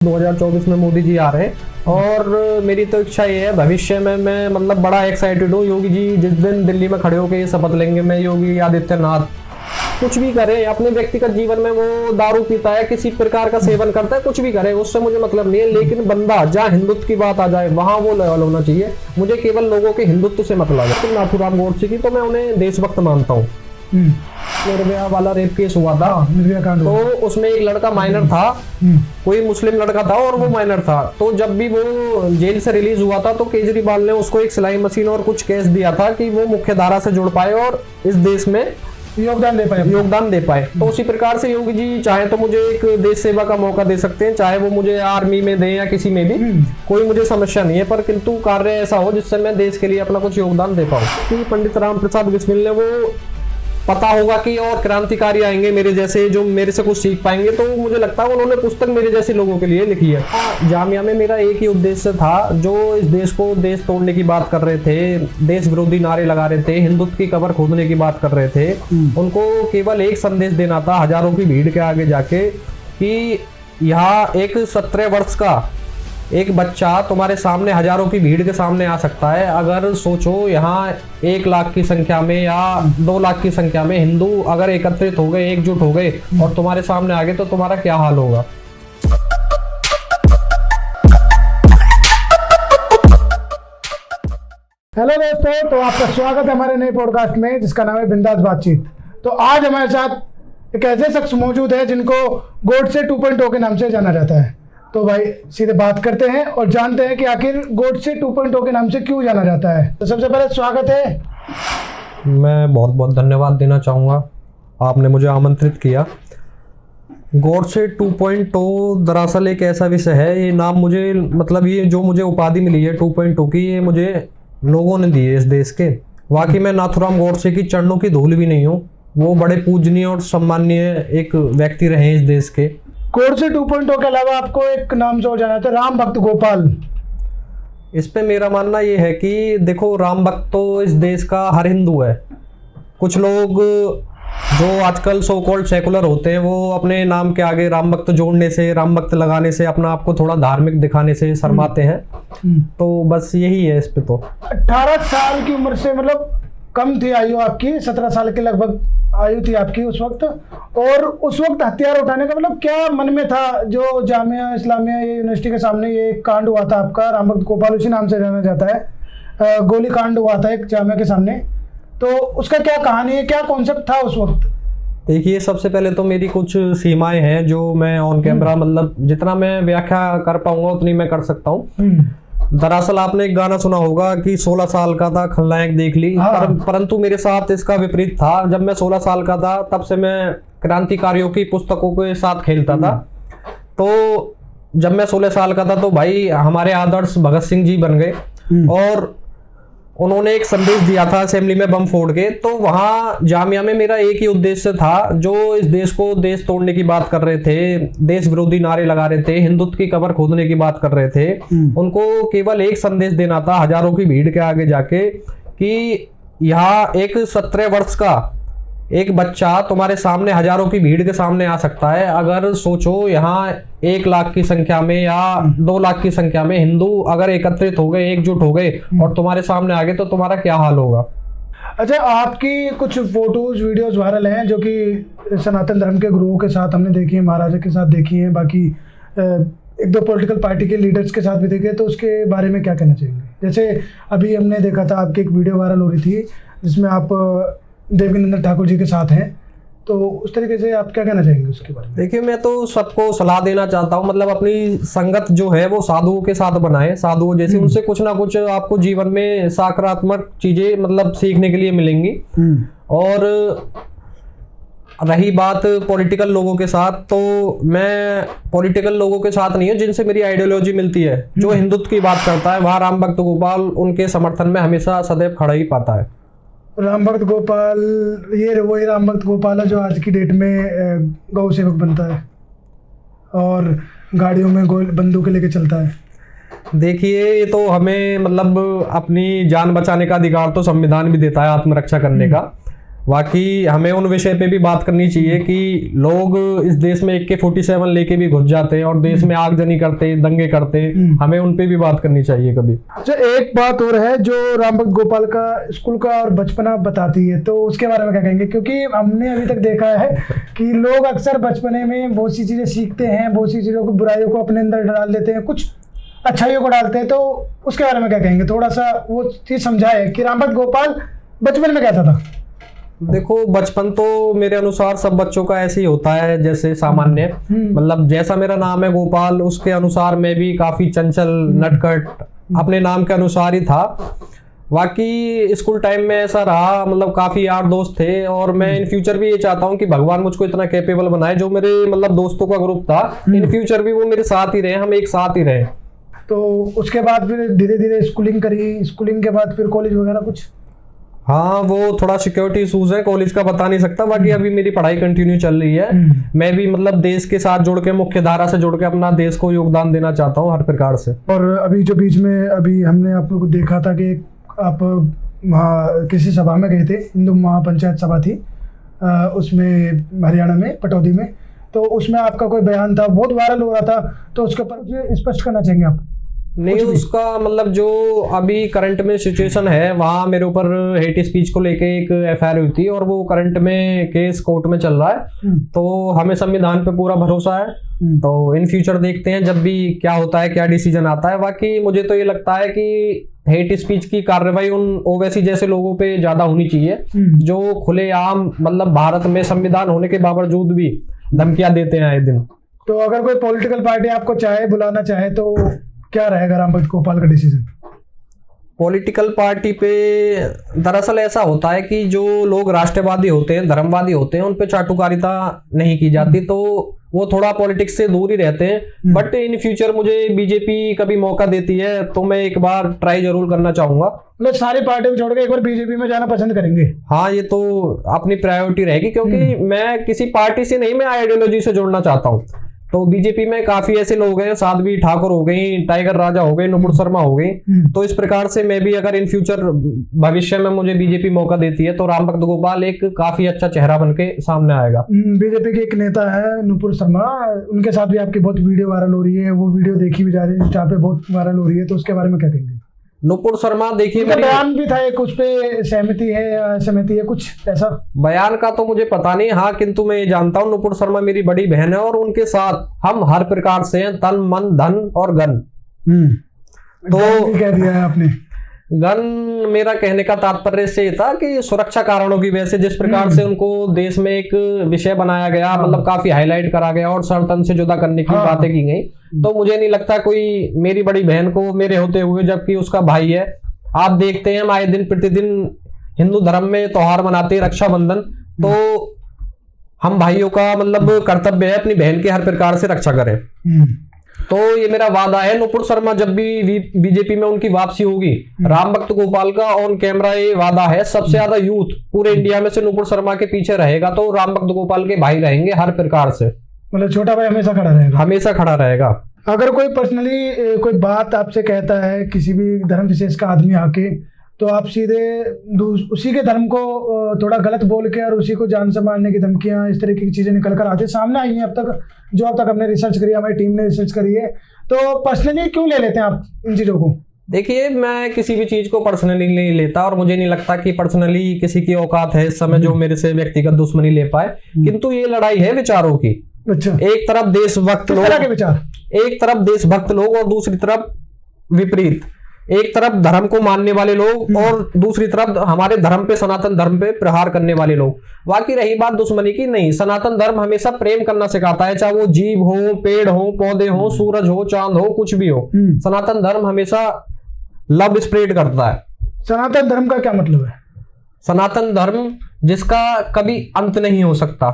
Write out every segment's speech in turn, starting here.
2024 में मोदी जी आ रहे हैं और मेरी तो इच्छा ये है भविष्य में मैं मतलब बड़ा एक्साइटेड हूँ। योगी जी जिस दिन दिल्ली में खड़े होकर ये शपथ लेंगे, मैं योगी आदित्यनाथ कुछ भी करे अपने व्यक्तिगत जीवन में, वो दारू पीता है, किसी प्रकार का सेवन करता है, कुछ भी करे, उससे मुझे मतलब नहीं है, लेकिन बंदा जहाँ हिंदुत्व की बात आ जाए वहां वो लेवल होना चाहिए। मुझे केवल लोगों के हिंदुत्व से मतलब है। तो नाथूराम गोडसे की तो मैं उन्हें देशभक्त मानता हूँ। निर्भया वाला रेप केस हुआ था, निर्भया कांड तो उसमें एक लड़का माइनर था, कोई मुस्लिम लड़का था और वो माइनर था। तो जब भी वो जेल से रिलीज हुआ था तो केजरीवाल ने उसको एक सिलाई मशीन और कुछ कैश दिया था कि वो मुख्य धारा से जुड़ पाए और इस देश में योगदान दे पाए। तो उसी प्रकार से योगी जी चाहे तो मुझे एक देश सेवा का मौका दे सकते हैं, चाहे वो मुझे आर्मी में दें या किसी में भी, कोई मुझे समस्या नहीं है, पर किंतु कार्य ऐसा हो जिससे मैं देश के लिए अपना कुछ योगदान दे पाऊँ। कि पंडित राम प्रसाद बिस्मिल ने वो पता होगा कि और क्रांतिकारी आएंगे मेरे जैसे जो मेरे से कुछ सीख पाएंगे, तो मुझे लगता है उन्होंने पुस्तक मेरे जैसे लोगों के लिए लिखी है। जामिया में मेरा एक ही उद्देश्य था, जो इस देश को देश तोड़ने की बात कर रहे थे, देश विरोधी नारे लगा रहे थे, हिंदुत्व की कब्र खोदने की बात कर रहे थे, उनको केवल एक संदेश देना था हजारों की भीड़ के आगे जाके कि यहाँ एक 17 वर्ष का एक बच्चा तुम्हारे सामने हजारों की भीड़ के सामने आ सकता है। अगर सोचो यहाँ 1 लाख की संख्या में या 2 लाख की संख्या में हिंदू अगर एकत्रित हो गए, एकजुट हो गए और तुम्हारे सामने आ गए तो तुम्हारा क्या हाल होगा। हेलो दोस्तों, तो आपका स्वागत है हमारे नए पॉडकास्ट में जिसका नाम है बिंदास बातचीत। तो आज हमारे साथ एक ऐसे शख्स मौजूद है जिनको गोडसे 2.0 के नाम से जाना जाता है। तो भाई सीधे बात करते हैं और जानते हैं कि आखिर गोडसे 2.0 के नाम से क्यों जाना जाता है। तो सबसे पहले स्वागत है। मैं बहुत बहुत धन्यवाद देना चाहूँगा, आपने मुझे आमंत्रित किया। गोडसे 2.0 दरअसल एक ऐसा विषय है, ये नाम मुझे मतलब ये जो मुझे उपाधि मिली है 2.0 की, ये मुझे लोगों ने दी है इस देश के। वाकई मैं नाथूराम गोडसे की चरणों की धूल भी नहीं हूँ, वो बड़े पूजनीय और सम्माननीय एक व्यक्ति रहे हैं इस देश के। गोडसे 2.0 के अलावा आपको एक नाम से और जाना जाता है, राम भक्त गोपाल। इस पे मेरा मानना ये है कि देखो, राम भक्त तो इस देश का हर हिंदू है। कुछ लोग जो आजकल सो कॉल्ड सेकुलर होते हैं वो अपने नाम के आगे राम भक्त जोड़ने से, राम भक्त लगाने से, अपना आपको थोड़ा धार्मिक दिखाने से शर्माते हैं। तो बस यही है इस पे। तो 18 साल की उम्र से मतलब कम थी आयु आपकी, 17 साल के लगभग आयु थी आपकी उस वक्त, और उस वक्त हथियार उठाने का मतलब क्या मन में था? जो जामिया इस्लामिया यूनिवर्सिटी के सामने ये कांड हुआ था आपका, राम भक्त गोपाल उसी नाम से जाना जाता है, गोली कांड हुआ था एक जामिया के सामने, तो उसका क्या कहानी है, क्या कॉन्सेप्ट था उस वक्त? देखिए, सबसे पहले तो मेरी कुछ सीमाएं हैं जो मैं ऑन कैमरा मतलब जितना मैं व्याख्या कर पाऊंगा उतनी मैं कर सकता हूँ। दरअसल आपने एक गाना सुना होगा कि 16 साल का था खलनायक देख ली। परंतु मेरे साथ इसका विपरीत था। जब मैं 16 साल का था तब से मैं क्रांतिकारियों की पुस्तकों के साथ खेलता था। तो जब मैं 16 साल का था तो भाई हमारे आदर्श भगत सिंह जी बन गए और उन्होंने एक संदेश दिया था असेंबली में बम फोड़ के। तो वहाँ जामिया में मेरा एक ही उद्देश्य था, जो इस देश को देश तोड़ने की बात कर रहे थे, देश विरोधी नारे लगा रहे थे, हिंदुत्व की कब्र खोदने की बात कर रहे थे, उनको केवल एक संदेश देना था हजारों की भीड़ के आगे जाके कि यहाँ एक 17 वर्ष का एक बच्चा तुम्हारे सामने हजारों की भीड़ के सामने आ सकता है। अगर सोचो यहाँ 1 लाख की संख्या में या 2 लाख की संख्या में हिंदू अगर एकत्रित हो गए, एकजुट हो गए और तुम्हारे सामने आ गए तो तुम्हारा क्या हाल होगा। अच्छा, आपकी कुछ फोटोज वीडियोस वायरल हैं जो कि सनातन धर्म के गुरुओं के साथ हमने देखी है, महाराजा के साथ देखी है, बाकी 1-2 पॉलिटिकल पार्टी के लीडर्स के साथ भी देखे, तो उसके बारे में क्या कहना चाहेंगे? जैसे अभी हमने देखा था आपकी एक वीडियो वायरल हो रही थी जिसमें आप देवीनंदन ठाकुर जी के साथ हैं, तो उस तरीके से आप क्या कहना चाहेंगे उसके बारे में? देखिए, मैं तो सबको सलाह देना चाहता हूँ, मतलब अपनी संगत जो है वो साधुओं के साथ बनाए, साधुओं जैसे, उनसे कुछ ना कुछ आपको जीवन में सकारात्मक चीजें मतलब सीखने के लिए मिलेंगी। और रही बात पॉलिटिकल लोगों के साथ, तो मैं पॉलिटिकल लोगों के साथ नहीं हूँ जिनसे मेरी आइडियोलॉजी मिलती है। जो हिंदुत्व की बात करता है वहाँ राम भक्त गोपाल उनके समर्थन में हमेशा सदैव खड़ा ही पाता है। राम भक्त गोपाल, ये वही राम भक्त गोपाल है जो आज की डेट में गौ सेवक बनता है और गाड़ियों में बंदूकें लेके चलता है। देखिए, ये तो हमें मतलब अपनी जान बचाने का अधिकार तो संविधान भी देता है, आत्मरक्षा करने का। बाकी हमें उन विषय पे भी बात करनी चाहिए कि लोग इस देश में AK-47 लेके भी घुस जाते हैं और देश में आगजनी करते, दंगे करते, हमें उन पे भी बात करनी चाहिए कभी। अच्छा, एक बात और है जो रामभक्त गोपाल का स्कूल का और बचपना बताती है, तो उसके बारे में क्या कहेंगे? क्योंकि हमने अभी तक देखा है कि लोग अक्सर बचपने में बहुत सी चीजें सीखते हैं, बहुत सी चीजों को, बुराइयों को अपने अंदर डाल देते हैं, कुछ अच्छाइयों को डालते हैं, तो उसके बारे में क्या कहेंगे? थोड़ा सा वो चीज समझाए कि रामभक्त गोपाल बचपन में कैसा था। देखो, बचपन तो मेरे अनुसार सब बच्चों का ऐसे ही होता है, जैसे सामान्य, मतलब जैसा मेरा नाम है गोपाल, उसके अनुसार मैं भी काफी चंचल, नटखट, अपने नाम के अनुसार ही था। बाकी स्कूल टाइम में ऐसा रहा, मतलब काफी यार दोस्त थे, और मैं इन फ्यूचर भी ये चाहता हूँ कि भगवान मुझको इतना कैपेबल बनाए, जो मेरे मतलब दोस्तों का ग्रुप था, इन फ्यूचर भी वो मेरे साथ ही रहे, हम एक साथ ही रहे। तो उसके बाद फिर धीरे धीरे स्कूलिंग करी, स्कूलिंग के बाद फिर कॉलेज वगैरह कुछ? हाँ, वो थोड़ा सिक्योरिटी इशूज है, कॉलेज का बता नहीं सकता। बाकी अभी मेरी पढ़ाई कंटिन्यू चल रही है। मैं भी मतलब देश के साथ जुड़ के, मुख्य धारा से जुड़ के अपना देश को योगदान देना चाहता हूँ हर प्रकार से। और अभी जो बीच में अभी हमने आप लोग को देखा था कि आप वहाँ किसी सभा में गए थे, हिंदू महापंचायत सभा थी उसमें हरियाणा में, पटौदी में, तो उसमें आपका कोई बयान था, बहुत वायरल हो रहा था, तो उसके ऊपर स्पष्ट करना चाहेंगे आप? नहीं, उसका मतलब जो अभी करंट में सिचुएशन है, वहाँ मेरे ऊपर हेट स्पीच को लेके एक FIR हुई थी, और वो करंट में केस कोर्ट में चल रहा है। तो हमें संविधान पे पूरा भरोसा है, तो इन फ्यूचर देखते हैं जब भी क्या होता है, क्या डिसीजन आता है। बाकी मुझे तो ये लगता है कि हेट स्पीच की कार्रवाई उन ओवैसी जैसे लोगों पे ज्यादा होनी चाहिए, जो खुलेआम मतलब भारत में संविधान होने के बावजूद भी धमकियां देते हैं आए दिन। तो अगर कोई पॉलिटिकल पार्टी आपको चाहे, बुलाना चाहे, तो क्या रहेगा रामभक्त गोपाल का डिसीजन? पॉलिटिकल पार्टी पे दरअसल ऐसा होता है कि जो लोग राष्ट्रवादी होते हैं, धर्मवादी होते हैं, उन पे चाटुकारिता नहीं की जाती, तो वो थोड़ा पॉलिटिक्स से दूर ही रहते हैं। बट इन फ्यूचर मुझे बीजेपी कभी मौका देती है तो मैं एक बार ट्राई जरूर करना चाहूंगा। मतलब सारी पार्टी को छोड़ के एक बार बीजेपी में जाना पसंद करेंगे? हाँ, ये तो अपनी प्रायोरिटी रहेगी, क्योंकि मैं किसी पार्टी से नहीं, मैं आइडियोलॉजी से जुड़ना चाहता हूँ। तो बीजेपी में काफी ऐसे लोग हैं, साध्वी ठाकुर हो गई, टाइगर राजा हो गए, नुपुर शर्मा हो गई, तो इस प्रकार से मैं भी अगर इन फ्यूचर भविष्य में मुझे बीजेपी मौका देती है तो रामभक्त गोपाल एक काफी अच्छा चेहरा बनके सामने आएगा। बीजेपी के एक नेता है नुपुर शर्मा, उनके साथ भी आपकी बहुत वीडियो वायरल हो रही है, वो वीडियो देखी भी जा रही है, इंस्टा पे बहुत वायरल हो रही है, तो उसके बारे में क्या कहेंगे? नुपुर शर्मा, देखिए, मेरी बयान भी था एक, उस पे सहमति है या असहमति है, कुछ ऐसा? बयान का तो मुझे पता नहीं, हाँ, किंतु मैं ये जानता हूँ नुपुर शर्मा मेरी बड़ी बहन है, और उनके साथ हम हर प्रकार से हैं, तन मन धन और गन। तो कह दिया है आपने। गन मेरा कहने का तात्पर्य से ये था कि सुरक्षा कारणों की वजह से जिस प्रकार से उनको देश में एक विषय बनाया गया, मतलब काफी हाईलाइट करा गया और सर-तन से जुदा करने की बातें की गई, तो मुझे नहीं लगता कोई मेरी बड़ी बहन को मेरे होते हुए, जबकि उसका भाई है, आप देखते हैं हम आए दिन प्रतिदिन हिंदू धर्म में त्योहार मनाते हैं, रक्षाबंधन, तो हम भाइयों का मतलब कर्तव्य है अपनी बहन की हर प्रकार से रक्षा करें। तो ये मेरा वादा है, नुपुर शर्मा जब भी बीजेपी में उनकी वापसी होगी, रामभक्त गोपाल का ऑन कैमरा ये वादा है, सबसे ज्यादा यूथ पूरे इंडिया में से नुपुर शर्मा के पीछे रहेगा, तो रामभक्त गोपाल के भाई रहेंगे हर प्रकार से। मतलब छोटा भाई हमेशा खड़ा रहेगा? हमेशा खड़ा रहेगा। अगर कोई पर्सनली कोई बात आपसे कहता है, किसी भी धर्म विशेष का आदमी आके, तो आप सीधे उसी के धर्म को थोड़ा गलत बोल के और उसी को जान से मारने की धमकियां, इस तरीके की चीजें निकल कर आती सामने आई हैं अब तक, जो अब तक हमने रिसर्च करी, हमारी टीम ने रिसर्च करी है, तो पर्सनली क्यों ले लेते हैं आप इन चीजों को? देखिए, मैं किसी भी चीज को पर्सनली नहीं लेता, और मुझे नहीं लगता कि पर्सनली किसी की औकात है इस समय जो मेरे से व्यक्तिगत दुश्मनी ले पाए, किंतु ये लड़ाई है विचारों की। अच्छा। एक तरफ देशभक्त लोग, एक तरफ देशभक्त लोग और दूसरी तरफ विपरीत, एक तरफ धर्म को मानने वाले लोग और दूसरी तरफ हमारे धर्म पे, सनातन धर्म पे प्रहार करने वाले लोग। बाकी रही बात दुश्मनी की, नहीं, सनातन धर्म हमेशा प्रेम करना सिखाता है, चाहे वो जीव हो, पेड़ हो, पौधे हो, सूरज हो, चांद हो, कुछ भी हो, सनातन धर्म हमेशा लव स्प्रेड करता है। सनातन धर्म का क्या मतलब है? सनातन धर्म जिसका कभी अंत नहीं हो सकता।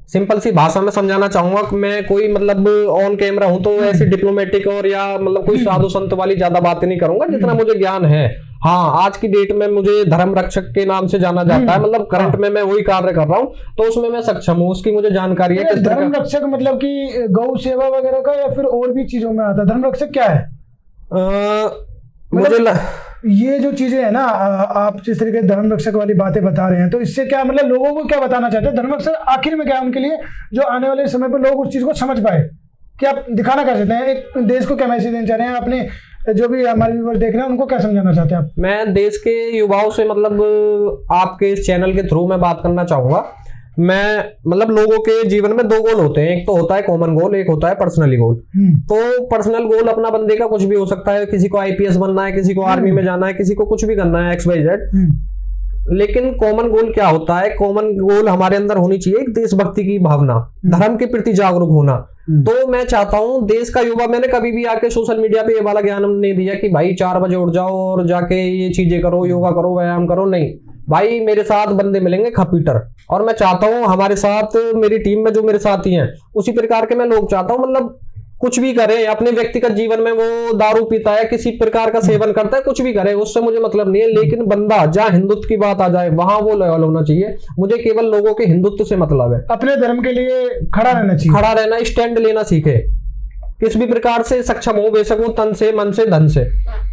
सिंपल सी भाषा में समझाना चाहूंगा कि मैं कोई मतलब ऑन कैमरा हूं तो ऐसी डिप्लोमेटिक और या मतलब कोई साधु संत वाली ज्यादा बातें नहीं करूंगा, जितना मुझे ज्ञान है। हाँ, आज की डेट में मुझे धर्म रक्षक के नाम से जाना जाता है, मतलब करंट में मैं वही कार्य कर रहा हूँ, तो उसमें मैं सक्षम हूँ, उसकी मुझे जानकारी है। धर्म रक्षक मतलब कि गौ सेवा वगैरह का, या फिर और भी चीजों में आता है? धर्म रक्षक क्या है? ये जो चीजें है ना, आप जिस तरीके से धर्म रक्षक वाली बातें बता रहे हैं, तो इससे क्या मतलब लोगों को क्या बताना चाहते हैं? धर्म रक्षक आखिर में क्या है उनके लिए, जो आने वाले समय पर लोग उस चीज को समझ पाए? क्या आप दिखाना क्या चाहते हैं? एक देश को क्या मैसेज देना चाह रहे हैं? अपने जो भी हमारे व्यूअर देख रहे हैं उनको क्या समझाना चाहते हैं आप? मैं देश के युवाओं से मतलब आपके इस चैनल के थ्रू मैं बात करना चाहूंगा। मैं मतलब लोगों के जीवन में दो गोल होते हैं, एक तो होता है कॉमन गोल, एक होता है पर्सनली गोल। तो पर्सनल गोल अपना बंदे का कुछ भी हो सकता है, किसी को आईपीएस बनना है, किसी को आर्मी में जाना है, किसी को कुछ भी करना है, XYZ। लेकिन कॉमन गोल क्या होता है? कॉमन गोल हमारे अंदर होनी चाहिए एक देशभक्ति की भावना, धर्म के प्रति जागरूक होना। तो मैं चाहता हूं देश का युवा, मैंने कभी भी आके सोशल मीडिया पे ये वाला ज्ञान नहीं दिया कि भाई 4 बजे उठ जाओ और जाके ये चीजें करो, योगा करो, व्यायाम करो। नहीं भाई, मेरे साथ बंदे मिलेंगे खपीटर, और मैं चाहता हूं हमारे साथ मेरी टीम में जो मेरे साथी हैं उसी प्रकार के मैं लोग चाहता हूं। मतलब कुछ भी करे अपने व्यक्तिगत जीवन में, वो दारू पीता है, किसी प्रकार का सेवन करता है, कुछ भी करे, उससे मुझे मतलब नहीं है। लेकिन बंदा जहां हिंदुत्व की बात आ जाए वहां वो लॉयल होना चाहिए। मुझे केवल लोगों के हिंदुत्व से मतलब है। अपने धर्म के लिए खड़ा रहना चाहिए, खड़ा रहना, स्टैंड लेना सीखे, किस भी प्रकार से सक्षम हो, बेशक वो तन से, मन से, धन से।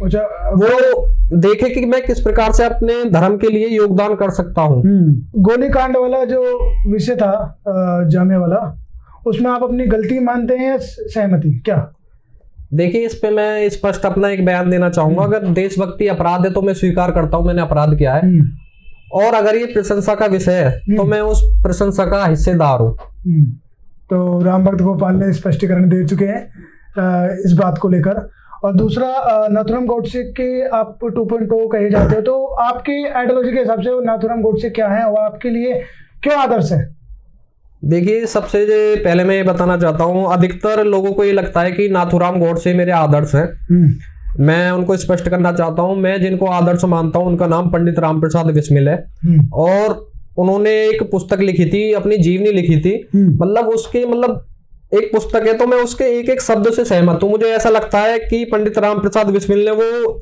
वो देखे कि मैं किस प्रकार से अपने धर्म के लिए योगदान कर सकता हूँ। गोलीकांड वाला जो विषय था जामिया वाला, उसमें आप अपनी गलती मानते हैं या सहमति क्या? देखिए, इस पे मैं स्पष्ट अपना एक बयान देना चाहूंगा। अगर देशभक्ति अपराध है तो मैं स्वीकार करता हूं मैंने अपराध किया है, और अगर ये प्रशंसा का विषय है तो मैं उस प्रशंसा का हिस्सेदार हूँ। तो राम भक्त गोपाल ने स्पष्टीकरण दे चुके हैं इस बात को लेकर। और दूसरा, नाथूराम गोडसे के आप 2.0 कहे जाते हो, तो आपकी आइडियोलॉजी के हिसाब से नाथूराम गोडसे क्या है और आपके लिए क्यों आदर्श है? देखिए, सबसे पहले मैं ये बताना चाहता हूँ, अधिकतर लोगों को ये लगता है कि नाथूराम गोडसे मेरे आदर्श हैं। मैं उनको स्पष्ट करना चाहता हूँ, मैं जिनको आदर्श मानता हूँ उनका नाम पंडित राम प्रसाद बिस्मिल है। और उन्होंने एक पुस्तक लिखी थी, अपनी जीवनी लिखी थी। मतलब उसकी एक पुस्तक है, तो मैं उसके एक एक शब्द से सहमत हूँ। मुझे ऐसा लगता है कि पंडित राम प्रसाद बिस्मिल ने वो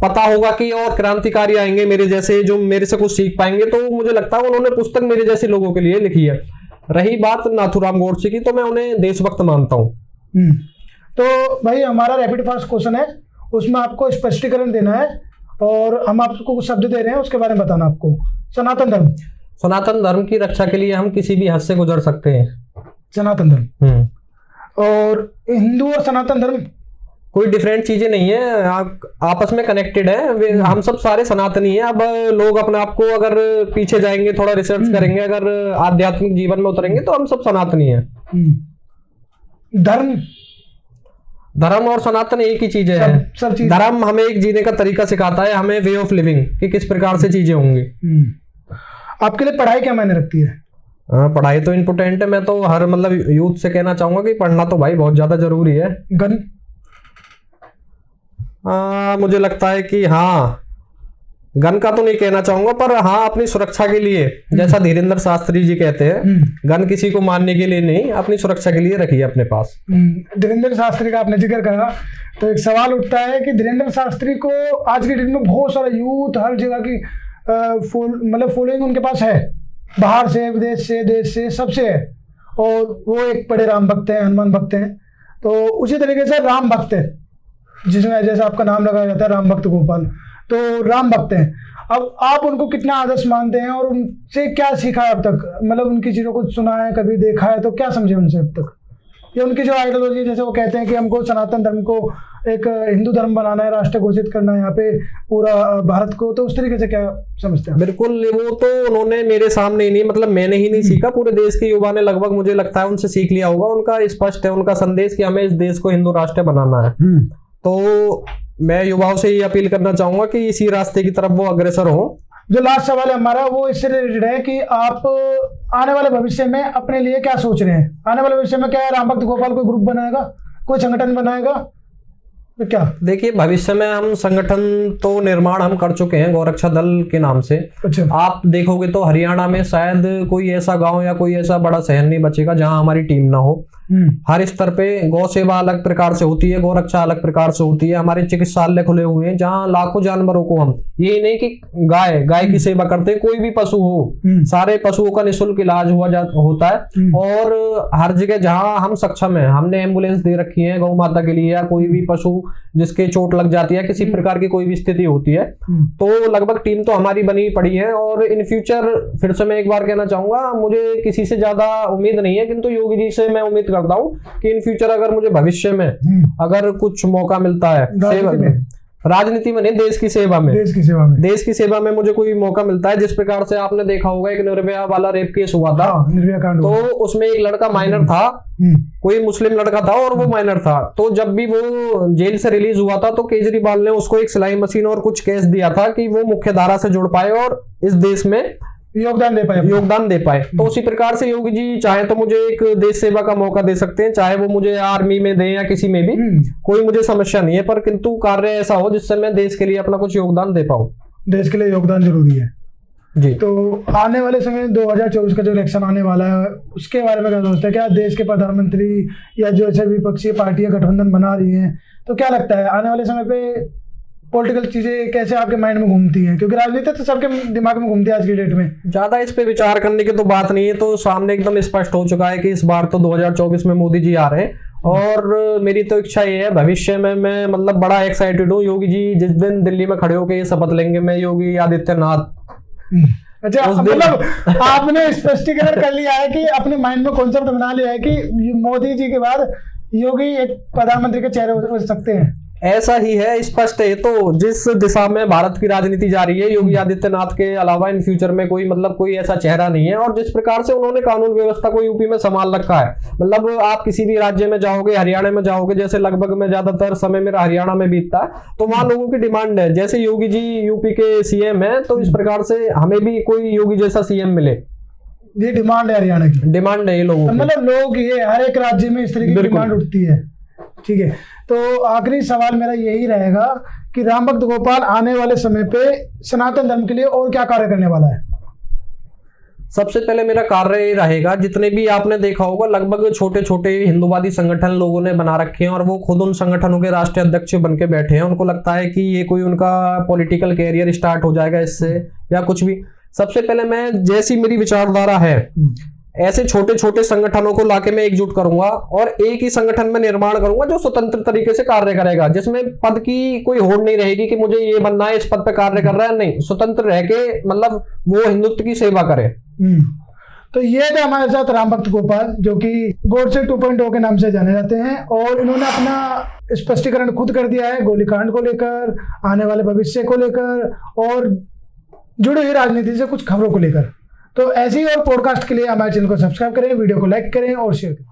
पता होगा कि और क्रांतिकारी आएंगे मेरे जैसे, जो मेरे से कुछ सीख पाएंगे। तो मुझे लगता है उन्होंने पुस्तक मेरे जैसे लोगों के लिए लिखी है। रही बात नाथूराम गोडसे की, तो मैं उन्हें देशभक्त मानता हूँ। तो भाई, हमारा रैपिड फास्ट क्वेश्चन है, उसमें आपको स्पष्टीकरण देना है और हम आपको कुछ शब्द दे रहे हैं, उसके बारे में बताना आपको। सनातन धर्म। सनातन धर्म की रक्षा के लिए हम किसी भी हद से गुजर सकते हैं। सनातन धर्म। और हिंदू और सनातन धर्म कोई डिफरेंट चीजें नहीं है, आपस में कनेक्टेड है। हम सब सारे सनातनी हैं। अब लोग अपने आप को अगर पीछे जाएंगे, थोड़ा रिसर्च करेंगे, अगर आध्यात्मिक जीवन में उतरेंगे तो हम सब सनातनी हैं। धर्म और सनातन एक ही चीजें हैं। सब चीज। धर्म हमें एक जीने का तरीका सिखाता है, हमें वे ऑफ लिविंग कि किस प्रकार से चीजें होंगी। आपके लिए पढ़ाई क्या मायने रखती है? हाँ, पढ़ाई तो इम्पोर्टेंट है। मैं तो हर यूथ से कहना चाहूंगा कि पढ़ना तो भाई बहुत ज्यादा जरूरी है। गन? मुझे लगता है कि हाँ, गन का तो नहीं कहना चाहूंगा, पर हाँ अपनी सुरक्षा के लिए, जैसा धीरेन्द्र शास्त्री जी कहते हैं, गन किसी को मारने के लिए नहीं, अपनी सुरक्षा के लिए रखिए अपने पास। धीरेन्द्र शास्त्री का आपने जिक्र करा तो एक सवाल उठता है कि धीरेन्द्र शास्त्री को आज के डेट में बहुत सारा यूथ, हर जगह की फॉलोइंग उनके पास है, बाहर से, विदेश से, देश से, सबसे है। और वो एक बड़े राम भक्त हैं, हनुमान भक्त हैं। तो उसी तरीके से राम भक्त है, जिसमें जैसे आपका नाम लगाया जाता है राम भक्त गोपाल, तो राम भक्त हैं। अब आप उनको कितना आदर्श मानते हैं और उनसे क्या सीखा है अब तक? उनकी चीज़ों को सुना है, कभी देखा है, तो क्या समझे उनसे अब तक? या उनकी जो आइडियोलॉजी, जैसे वो कहते हैं कि हमको सनातन धर्म को एक हिंदू धर्म बनाना है, राष्ट्र घोषित करना है यहाँ पे पूरा भारत को, तो उस तरीके से क्या समझते हैं? बिल्कुल, वो तो उन्होंने मेरे सामने ही नहीं, मैंने ही नहीं सीखा, पूरे देश के युवा ने लगभग मुझे लगता है उनसे सीख लिया होगा। उनका स्पष्ट है उनका संदेश कि हमें इस देश को हिंदू राष्ट्र बनाना है। तो मैं युवाओं से ये अपील करना चाहूंगा कि इसी रास्ते की तरफ वो अग्रसर हो। जो लास्ट सवाल है हमारा, वो इससे रिलेटेड है कि आप आने वाले भविष्य में अपने लिए क्या सोच रहे हैं? आने वाले भविष्य में क्या राम भक्त गोपाल कोई ग्रुप बनाएगा, कोई संगठन बनाएगा, तो क्या? देखिए, भविष्य में हम संगठन तो निर्माण हम कर चुके हैं गौरक्षा दल के नाम से। अच्छा। आप देखोगे तो हरियाणा में शायद कोई ऐसा गांव या कोई ऐसा बड़ा शहर नहीं बचेगा जहां हमारी टीम ना हो। हर स्तर पे गौ सेवा अलग प्रकार से होती है, गौरक्षा अलग प्रकार से होती है। हमारे चिकित्सालय खुले हुए हैं जहां लाखों जानवरों को हम, ये नहीं कि गाय की सेवा करते हैं, कोई भी पशु हो, सारे पशुओं का निःशुल्क इलाज होता है। और हर जगह जहां हम सक्षम है, हमने एम्बुलेंस दे रखी है गौ माता के लिए, या कोई भी पशु जिसके चोट लग जाती है, किसी प्रकार की कोई भी स्थिति होती है, तो लगभग टीम तो हमारी बनी पड़ी है। और इन फ्यूचर फिर से मैं एक बार कहना चाहूंगा, मुझे किसी से ज्यादा उम्मीद नहीं है, किंतु योगी जी से मैं उम्मीद करता हूँ कि इन फ्यूचर अगर मुझे भविष्य में अगर कुछ मौका मिलता है राजनीति में नहीं, देश की सेवा में, देश की सेवा में मुझे कोई मौका मिलता है, जिस प्रकार से आपने देखा होगा एक निर्भया वाला रेप केस हुआ था, निर्भया कांड, तो उसमें एक लड़का माइनर था, कोई मुस्लिम लड़का था और वो माइनर था। तो जब भी वो जेल से रिलीज हुआ था तो केजरीवाल ने उसको एक सिलाई मशीन और कुछ कैश दिया था कि वो मुख्य धारा से जुड़ पाए और इस देश में योगदान दे पाए। तो उसी प्रकार से योगी जी चाहे तो मुझे एक देश सेवा का मौका दे सकते हैं, चाहे वो मुझे आर्मी में दें या किसी में भी, कोई मुझे समस्या नहीं है, पर किंतु कार्य ऐसा हो जिससे मैं देश के लिए अपना कुछ योगदान दे पाऊं। देश के लिए योगदान जरूरी है जी। तो आने वाले समय 2024 का जो इलेक्शन आने वाला है उसके बारे में क्या सोचते हैं? क्या देश के प्रधानमंत्री या जो ऐसे विपक्षी पार्टियां गठबंधन बना रही हैं, तो क्या लगता है आने वाले समय पे पॉलिटिकल चीजें कैसे आपके माइंड में घूमती हैं? क्योंकि राजनीति तो सबके दिमाग में घूमती है आज की डेट में। ज्यादा इस पे विचार करने की तो बात नहीं है, तो सामने एकदम स्पष्ट हो चुका है कि इस बार तो 2024 में मोदी जी आ रहे हैं। और मेरी तो इच्छा ये है भविष्य में मैं मतलब बड़ा एक्साइटेड हूँ, योगी जी जिस दिन दिल्ली में खड़े होकर ये शपथ लेंगे, मैं योगी आदित्यनाथ। अच्छा, मतलब आपने स्पष्टीकरण कर लिया है कि अपने माइंड में कॉन्सेप्ट बना लिया है कि मोदी जी के बाद योगी एक प्रधानमंत्री के चेहरे हो सकते हैं। ऐसा ही है, स्पष्ट है। तो जिस दिशा में भारत की राजनीति जा रही है, योगी आदित्यनाथ के अलावा इन फ्यूचर में कोई मतलब कोई ऐसा चेहरा नहीं है। और जिस प्रकार से उन्होंने कानून व्यवस्था को यूपी में संभाल रखा है, मतलब आप किसी भी राज्य में जाओगे, हरियाणा में जाओगे, जैसे लगभग मैं ज्यादातर समय मेरा हरियाणा में बीतता है, तो वहां लोगों की डिमांड है, जैसे योगी जी यूपी के सीएम है, तो इस प्रकार से हमें भी कोई योगी जैसा सीएम मिले, ये डिमांड है, हरियाणा की डिमांड है ये लोगों की। मतलब लोग ये हर एक राज्य में इस तरह की डिमांड उठती है। ठीक है, तो आखिरी सवाल मेरा यही रहेगा कि रामभक्त गोपाल आने वाले समय पे सनातन धर्म के लिए और क्या कार्य करने वाला है? सबसे पहले मेरा कार्य ये रहेगा, जितने भी आपने देखा होगा लगभग छोटे छोटे हिंदूवादी संगठन लोगों ने बना रखे हैं और वो खुद उन संगठनों के राष्ट्रीय अध्यक्ष बन के बैठे हैं। उनको लगता है कि ये कोई उनका पॉलिटिकल कैरियर स्टार्ट हो जाएगा इससे या कुछ भी। सबसे पहले मैं, जैसी मेरी विचारधारा है, ऐसे छोटे छोटे संगठनों को लाके मैं एकजुट करूंगा और एक ही संगठन में निर्माण करूंगा जो स्वतंत्र तरीके से कार्य करेगा, जिसमें पद की कोई होड़ नहीं रहेगी कि मुझे ये बनना है, इस पद पे कार्य कर रहा है, नहीं, स्वतंत्र रह के मतलब वो हिंदुत्व की सेवा करे। तो ये थे हमारे साथ रामभक्त गोपाल, जो कि गोडसे 2.0 के नाम से जाने जाते हैं, और इन्होंने अपना स्पष्टीकरण खुद कर दिया है गोलीकांड को लेकर, आने वाले भविष्य को लेकर और जुड़ी हुई राजनीति से कुछ खबरों को लेकर। तो ऐसे ही और पॉडकास्ट के लिए हमारे चैनल को सब्सक्राइब करें, वीडियो को लाइक करें और शेयर करें।